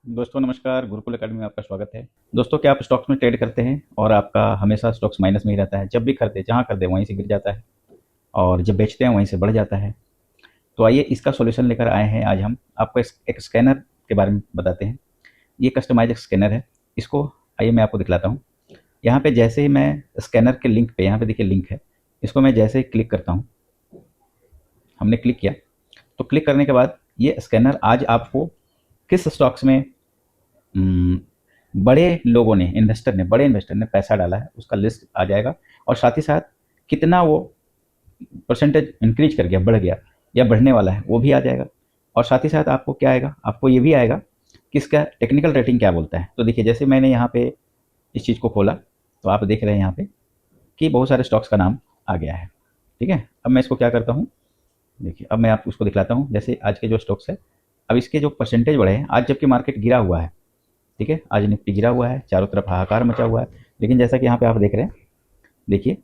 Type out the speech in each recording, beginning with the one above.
दोस्तों नमस्कार, गुरुकुल एकेडमी में आपका स्वागत है। दोस्तों क्या आप स्टॉक्स में ट्रेड करते हैं और आपका हमेशा स्टॉक्स माइनस में ही रहता है? जब भी खरीदे जहाँ खरीदे वहीं से गिर जाता है और जब बेचते हैं वहीं से बढ़ जाता है। तो आइए इसका सॉल्यूशन लेकर आए हैं। आज हम आपको एक स्कैनर के बारे में बताते हैं। ये कस्टमाइज स्कैनर है। इसको आइए मैं आपको दिखलाता हूँ। यहाँ पे जैसे ही मैं स्कैनर के लिंक पे, यहाँ पे देखिए लिंक है, इसको मैं जैसे ही क्लिक करता हूँ, हमने क्लिक किया तो क्लिक करने के बाद ये स्कैनर आज आपको किस स्टॉक्स में हम्म, बड़े लोगों ने, बड़े इन्वेस्टर ने पैसा डाला है उसका लिस्ट आ जाएगा, और साथ ही साथ कितना वो परसेंटेज इंक्रीज कर गया, बढ़ गया या बढ़ने वाला है वो भी आ जाएगा। और साथ ही साथ आपको क्या आएगा, आपको ये भी आएगा कि इसका टेक्निकल रेटिंग क्या बोलता है। तो देखिए जैसे मैंने यहाँ पे इस चीज़ को खोला तो आप देख रहे हैं यहाँ पे कि बहुत सारे स्टॉक्स का नाम आ गया है। ठीक है, अब मैं इसको क्या करता हूँ, देखिए अब मैं आपको उसको दिखलाता हूँ। जैसे आज के जो स्टॉक्स है, अब इसके जो परसेंटेज बढ़े हैं आज, जबकि मार्केट गिरा हुआ है। ठीक है, आज निफ्टी गिरा हुआ है, चारों तरफ हाहाकार मचा हुआ है, लेकिन जैसा कि यहाँ पे आप देख रहे हैं, देखिए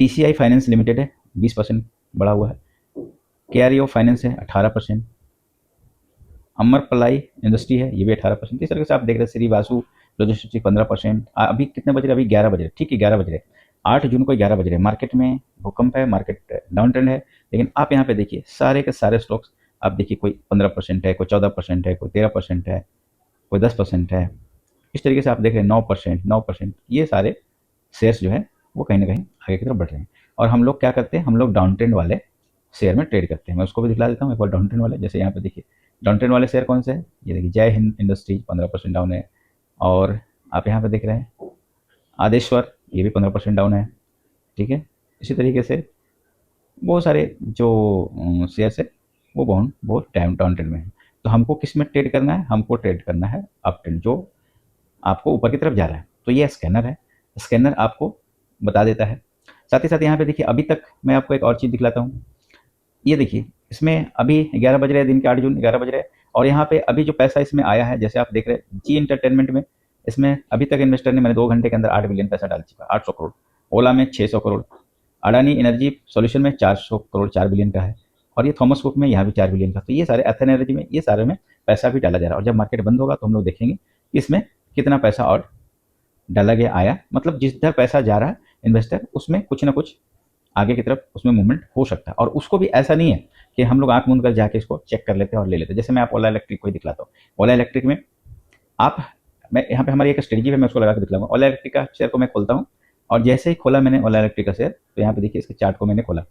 टीसीआई फाइनेंस लिमिटेड है 20% बढ़ा हुआ है, केआरईओ फाइनेंस है 18%, अमर पलाई इंडस्ट्री है ये भी 18%। इस तरीके से आप देख रहे हैं श्री वासु लॉजिस्टिक्स 15%। अभी कितने बज रहे, अभी 11 बज रहे, ठीक है 11 बज रहे, 8 जून को 11 बज रहे। मार्केट में भूकंप है, मार्केट डाउन ट्रेंड है, लेकिन आप यहाँ पे देखिए सारे के सारे स्टॉक्स आप देखिए, कोई 15% है, कोई 14% है, कोई 13% है, कोई 10% है। इस तरीके से आप देख रहे हैं 9%, ये सारे शेयर्स जो है वो कहीं ना कहीं आगे की तरफ बढ़ रहे हैं। और हम लोग क्या करते हैं, हम लोग डाउन ट्रेंड वाले शेयर में ट्रेड करते हैं। मैं उसको भी दिखला देता हूँ एक बार। डाउन ट्रेंड वाले, जैसे यहाँ पे देखिए डाउन ट्रेंड वाले शेयर कौन से हैं, ये देखिए जय हिंद इंडस्ट्रीज 15% डाउन है, और आप यहाँ पे देख रहे हैं आदेश्वर, ये भी 15% डाउन है। ठीक है, इसी तरीके से बहुत सारे जो शेयर्स है वो बहुत डाउन ट्रेंड में है। तो हमको किस में ट्रेड करना है, हमको ट्रेड करना है अप ट्रेंड, जो आपको ऊपर की तरफ जा रहा है। तो ये स्कैनर है, स्कैनर आपको बता देता है। साथ ही साथ यहाँ पे देखिए अभी तक मैं आपको एक और चीज़ दिखलाता हूँ। ये देखिए इसमें अभी 11 बज रहे हैं, दिन के 8 जून 11 बज रहे हैं, और यहाँ पे अभी जो पैसा इसमें आया है, जैसे आप देख रहे हैं जी इंटरटेनमेंट में, इसमें अभी तक इन्वेस्टर ने, मैंने 2 घंटे के अंदर 8 बिलियन पैसा डाल चुका, 800 करोड़। ओला में 600 करोड़, अडानी एनर्जी सॉल्यूशन में 400 करोड़, 4 बिलियन का है, और ये थॉमस कुक में यहाँ भी 4 बिलियन का। तो ये सारे एथन एनर्जी में, ये सारे में पैसा भी डाला जा रहा है। और जब मार्केट बंद होगा तो हम लोग देखेंगे कि इसमें कितना पैसा और डाला गया, आया, मतलब जिस तरह पैसा जा रहा है इन्वेस्टर, उसमें कुछ ना कुछ आगे की तरफ उसमें मूवमेंट हो सकता है। और उसको भी ऐसा नहीं है कि हम लोग आंख मूंद कर जाके इसको चेक कर लेते हैं और ले लेते हैं। जैसे मैं आप ओला इलेक्ट्रिक को ही दिखलाता हूँ। ओला इलेक्ट्रिक में आप, मैं यहाँ पे हमारी एक स्ट्रेटजी है, मैं उसको लगा के दिखलाऊंगा। ओला इलेक्ट्रिक का शेयर को मैं खोलता हूँ, और जैसे ही खोला मैंने ओला इलेक्ट्रिक का शेयर, तो यहाँ पे देखिए इसके चार्ट को मैंने खोला।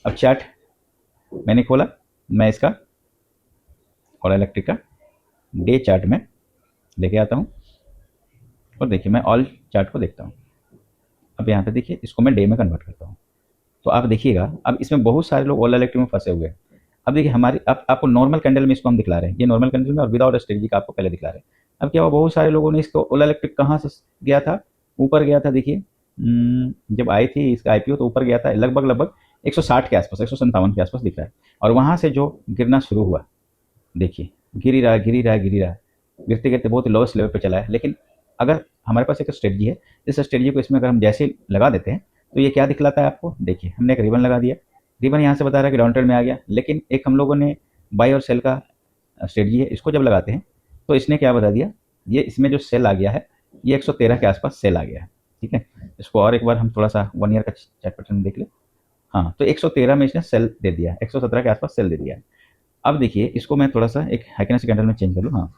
अब चार्ट मैंने खोला, मैं इसका ओला इलेक्ट्रिक का डे चार्ट में लेके आता हूँ, और देखिए मैं ऑल चार्ट को देखता हूँ। अब यहाँ पे देखिए इसको मैं डे में कन्वर्ट करता हूँ। तो आप देखिएगा अब इसमें बहुत सारे लोग ओला इलेक्ट्रिक में फंसे हुए हैं। अब देखिए हमारी, अब आपको नॉर्मल कैंडल में इसको हम दिखला रहे हैं, ये नॉर्मल कैंडल में और विदाउट स्ट्रेटजी का आपको पहले दिखला रहे हैं। अब क्या हुआ, बहुत सारे लोगों ने इसको, ओला इलेक्ट्रिक कहाँ से गया था, ऊपर गया था। देखिए जब आई थी इसका आईपीओ तो ऊपर गया था लगभग लगभग 160 के आसपास, 157 के आसपास दिख रहा है। और वहाँ से जो गिरना शुरू हुआ, देखिए गिर ही रहा है, गिर ही रहा है, गिर ही रहा है, गिरते गिरते बहुत लोएस्ट लेवल पे चला है। लेकिन अगर हमारे पास एक स्ट्रेटजी है, इस स्ट्रेटजी को इसमें अगर हम जैसे लगा देते हैं तो ये क्या दिखलाता है आपको, देखिए हमने एक रिबन लगा दिया। रिबन यहाँ से बता रहा है कि डाउन ट्रेंड में आ गया, लेकिन एक हम लोगों ने बाई और सेल का स्ट्रेटजी है, इसको जब लगाते हैं तो इसने क्या बता दिया, ये इसमें जो सेल आ गया है ये 113 के आसपास सेल आ गया है। ठीक है, इसको और एक बार हम थोड़ा सा 1 ईयर का चार्ट पैटर्न देख ले। हाँ, तो 113 में इसने सेल दे दिया है, 117 के आसपास सेल दे दिया है। अब देखिए इसको मैं थोड़ा सा एक हैकेनेस कैंडल में चेंज कर लूँ। हाँ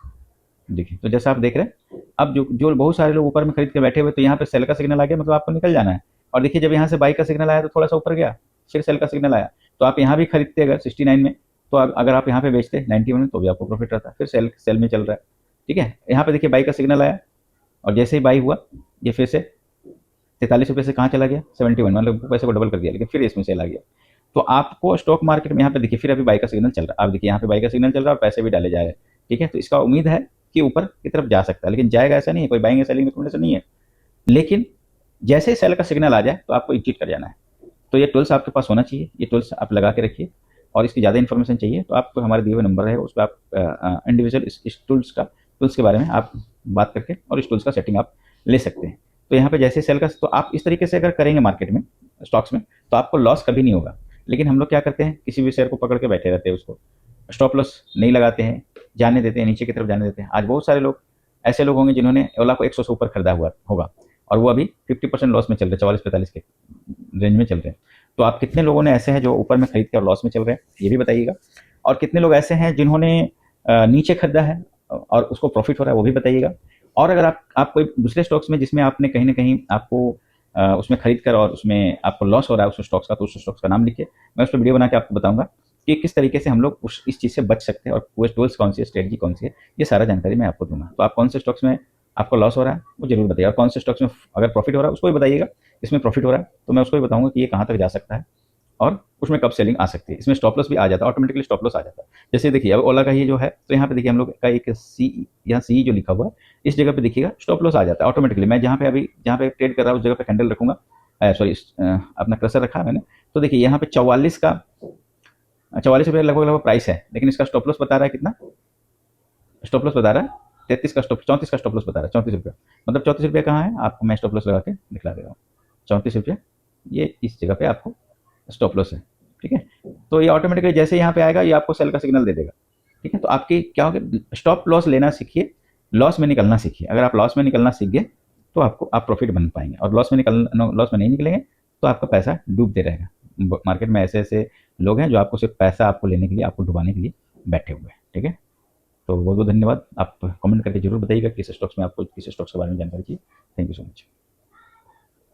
देखिए, तो जैसा आप देख रहे हैं, अब जो जो बहुत सारे लोग ऊपर में खरीद के बैठे हुए, तो यहाँ पे सेल का सिग्नल आ गया, मतलब आपको निकल जाना है। और देखिए जब यहाँ से बाई का सिग्नल आया तो थोड़ा सा ऊपर गया, फिर सेल का सिग्नल आया, तो आप यहाँ भी खरीदते अगर 69 में, तो अगर आप यहाँ पे बेचते 91 में तो भी आपको प्रॉफिट रहता। फिर सेल में चल रहा है। ठीक है, यहाँ पे देखिए बाई का सिग्नल आया, और जैसे ही बाई हुआ ये फिर से 43 रुपये से कहाँ चला गया, 71, मतलब पैसे को डबल कर दिया, लेकिन फिर इसमें सेल आ गया। तो आपको स्टॉक मार्केट में यहाँ पे देखिए फिर अभी बाई का सिग्नल चल रहा है। आप देखिए यहाँ पे बाई का सिग्नल चल रहा है और पैसे भी डाले जा रहे हैं। ठीक है, तो इसका उम्मीद है कि ऊपर की तरफ जा सकता है, लेकिन जाएगा ऐसा नहीं है, कोई बाइंग सेलिंग रिकमेंडेशन नहीं है। लेकिन जैसे ही सेल का सिग्नल आ जाए तो आपको एग्जिट कर जाना है। तो ये टूल्स आपके पास होना चाहिए, ये टूल्स आप लगा के रखिए। और इसकी ज़्यादा इन्फॉर्मेशन चाहिए तो आपको हमारे दिए हुए नंबर रहेगा, उस पर आप इंडिविजुअल इस टूल्स के बारे में आप बात करके और इस टूल्स का सेटिंग आप ले सकते हैं। तो यहाँ पे जैसे सेल का, तो आप इस तरीके से अगर करेंगे मार्केट में, स्टॉक्स में, तो आपको लॉस कभी नहीं होगा। लेकिन हम लोग क्या करते हैं, किसी भी शेयर को पकड़ के बैठे रहते हैं, उसको स्टॉप लॉस नहीं लगाते हैं, जाने देते हैं, नीचे की तरफ जाने देते हैं। आज बहुत सारे लोग ऐसे लोग होंगे जिन्होंने ओला को 100 से ऊपर खरीदा हुआ होगा और वो अभी 50% लॉस में चल रहे हैं, 44-45 के रेंज में चल रहे हैं। तो आप कितने लोगों ने ऐसे हैं जो ऊपर में खरीद के और लॉस में चल रहे हैं, ये भी बताइएगा। और कितने लोग ऐसे हैं जिन्होंने नीचे खरीदा है और उसको प्रॉफिट हो रहा है, वो भी बताइएगा। और अगर आप कोई दूसरे स्टॉक्स में जिसमें आपने कहीं ना कहीं आपको उसमें खरीद कर और उसमें आपको लॉस हो रहा है उस स्टॉक्स का, तो उस स्टॉक्स का नाम लिखिए। मैं उस पर वीडियो बना के आपको बताऊंगा कि किस तरीके से हम लोग इस चीज़ से बच सकते हैं और वो टूल्स कौन सी है, स्ट्रेटजी कौन सी है, ये सारा जानकारी मैं आपको दूंगा। तो आप कौन से स्टॉक्स में आपको लॉस हो रहा है वो जरूर बताइए, और कौन से स्टॉक्स में अगर प्रॉफिट हो रहा है उसको भी बताइएगा। इसमें प्रॉफिट हो रहा है तो मैं उसको भी बताऊंगा कि ये कहाँ तक जा सकता है और उसमें कब सेलिंग आ सकती है। इसमें स्टॉप लॉस भी आ जाता है, ऑटोमेटिकली स्टॉप लॉस आ जाता है। जैसे देखिए अब ओला का ये जो है, तो यहाँ पे देखिए हम लोग का एक सी, यहाँ सी जो लिखा हुआ है, इस जगह पे देखिएगा स्टॉप लॉस आ जाता है ऑटोमेटिकली। मैं जहाँ पे अभी जहाँ पे ट्रेड कर रहा हूँ उस जगह पे कैंडल रखूंगा, सॉरी अपना कर्सर रखा है मैंने। तो देखिए यहाँ पे 44 रुपये लगभग लगभग प्राइस है, लेकिन इसका स्टॉप लॉस बता रहा है कितना, स्टॉप लॉस बता रहा है 33 का स्टॉप, 34 का स्टॉप लॉस बता रहा है, 34 रुपये। मतलब 34 रुपये कहाँ है आपको मैं स्टॉप लॉस लगा के दिखला दे रहा हूँ। 34 रुपये ये इस जगह पे आपको स्टॉप लॉस है, ठीक है। तो ये ऑटोमेटिकली जैसे यहाँ पे आएगा ये आपको सेल का सिग्नल दे देगा, ठीक है। तो आपकी क्या होगा, स्टॉप लॉस लेना सीखिए, लॉस में निकलना सीखिए। अगर आप लॉस में निकलना सीख गए तो आपको आप प्रॉफिट बन पाएंगे, और लॉस में नहीं निकलेंगे तो आपका पैसा डूबते रहेगा। मार्केट में ऐसे ऐसे लोग हैं जो आपको सिर्फ पैसा आपको लेने के लिए, आपको डुबाने के लिए बैठे हुए हैं, ठीक है। तो बहुत बहुत धन्यवाद। आप कमेंट करके जरूर बताइएगा किस स्टॉक्स में आपको किस स्टॉक्स के बारे में जानकारी चाहिए। Thank you so much.